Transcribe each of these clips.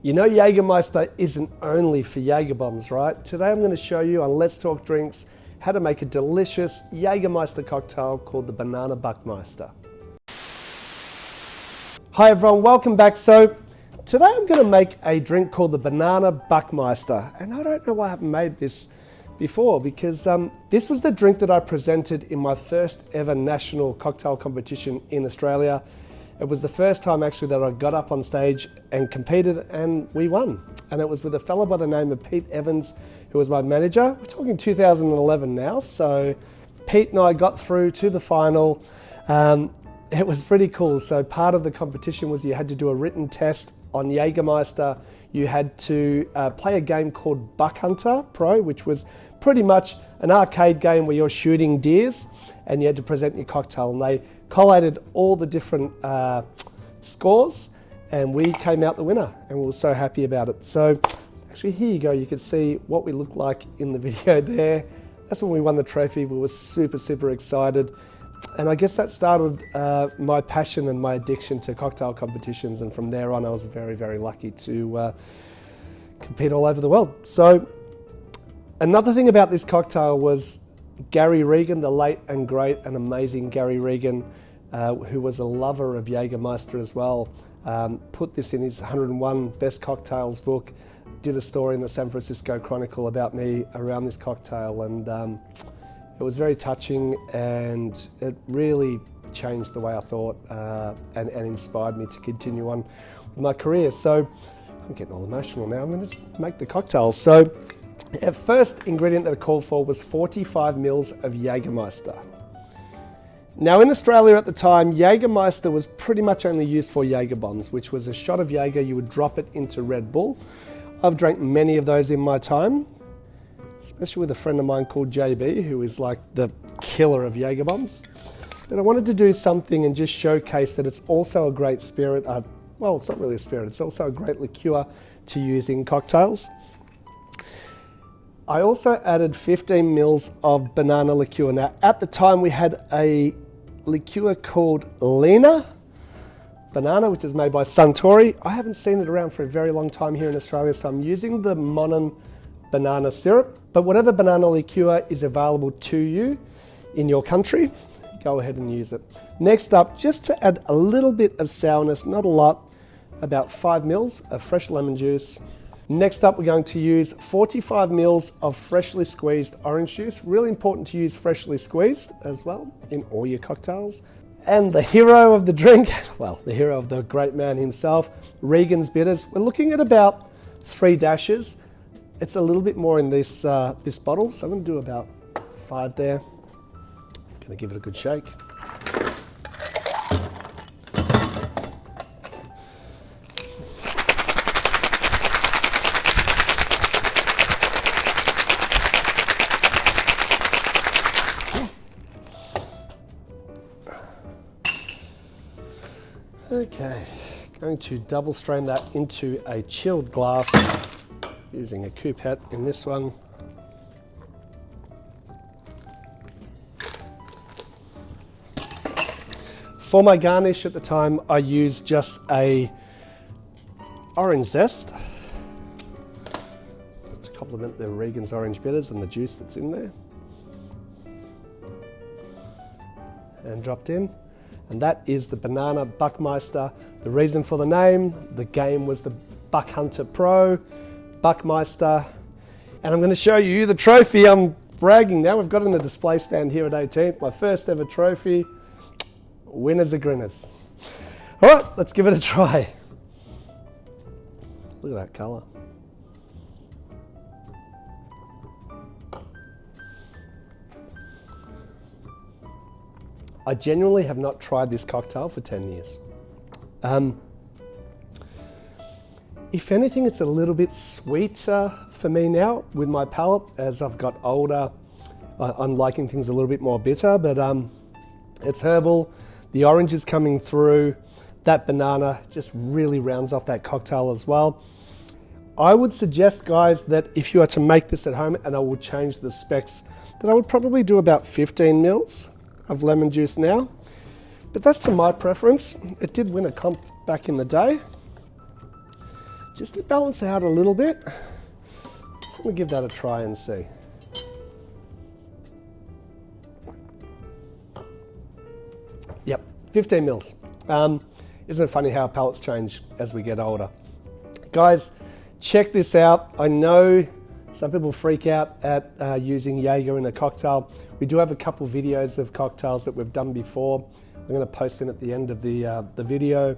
You know Jagermeister isn't only for Jager bombs, right? Today I'm going to show you on Let's Talk Drinks how to make a delicious Jagermeister cocktail called the Banana Buckmeister. Hi everyone, welcome back. So today I'm going to make a drink called the Banana Buckmeister, and I don't know why I haven't made this before because this was the drink that I presented in my first ever national cocktail competition in Australia. It was the first time actually that I got up on stage and competed, and we won. And it was with a fellow by the name of Pete Evans, who was my manager. We're talking 2011 now, so Pete and I got through to the final. It was pretty cool. So part of the competition was you had to do a written test on Jagermeister. You had to play a game called Buck Hunter Pro, which was pretty much an arcade game where you're shooting deers and you had to present your cocktail. And they collated all the different scores, and we came out the winner, and we were so happy about it. So actually here you go, you can see what we look like in the video there. That's when we won the trophy. We were super excited, and I guess that started my passion and my addiction to cocktail competitions, and from there on I was very lucky to compete all over the world. So another thing about this cocktail was Gary Regan, the late and great and amazing Gary Regan, who was a lover of Jagermeister as well, put this in his 101 Best Cocktails book, did a story in the San Francisco Chronicle about me around this cocktail, and it was very touching, and it really changed the way I thought and inspired me to continue on with my career. So I'm getting all emotional now. I'm going to make the cocktail. So our first ingredient that I called for was 45 mils of Jagermeister. Now in Australia at the time, Jagermeister was pretty much only used for Jager bombs, which was a shot of Jager, you would drop it into Red Bull. I've drank many of those in my time, especially with a friend of mine called JB, who is like the killer of Jager bombs. But I wanted to do something and just showcase that it's also a great spirit. Well, it's not really a spirit, it's also a great liqueur to use in cocktails. I also added 15 mils of banana liqueur. Now, at the time, we had a liqueur called Lena Banana, which is made by Suntory. I haven't seen it around for a very long time here in Australia, so I'm using the Monin banana syrup. But whatever banana liqueur is available to you in your country, go ahead and use it. Next up, just to add a little bit of sourness, not a lot, about 5 mils of fresh lemon juice. Next up, we're going to use 45 mils of freshly squeezed orange juice. Really important to use freshly squeezed as well in all your cocktails. And the hero of the drink, well, the hero of the great man himself, Regans Bitters. We're looking at about 3 dashes. It's a little bit more in this bottle, so I'm going to do about 5 there. Going to give it a good shake. Okay, going to double strain that into a chilled glass using a coupette in this one. For my garnish at the time, I used just a orange zest to complement the Regans Orange Bitters and the juice that's in there, and dropped in. And that is the Banana Buckmeister. The reason for the name, the game was the Buck Hunter Pro, Buckmeister. And I'm going to show you the trophy. I'm bragging now. We've got it in the display stand here at 18th. My first ever trophy. Winners are grinners. All right, let's give it a try. Look at that colour. I genuinely have not tried this cocktail for 10 years. If anything, it's a little bit sweeter for me now with my palate. As I've got older, I'm liking things a little bit more bitter, but it's herbal. The orange is coming through. That banana just really rounds off that cocktail as well. I would suggest, guys, that if you are to make this at home, and I will change the specs, that I would probably do about 15 mils of lemon juice now, but that's to my preference. It did win a comp back in the day, just to balance out a little bit. Just going to give that a try and see. Yep, 15 mils. Isn't it funny how palates change as we get older? Guys, check this out. I know some people freak out at using Jaeger in a cocktail. We do have a couple videos of cocktails that we've done before. I'm going to post in at the end of the video.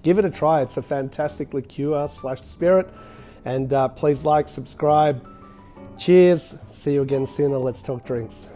Give it a try. It's a fantastic liqueur / spirit. And please like, subscribe. Cheers. See you again soon. Let's talk drinks.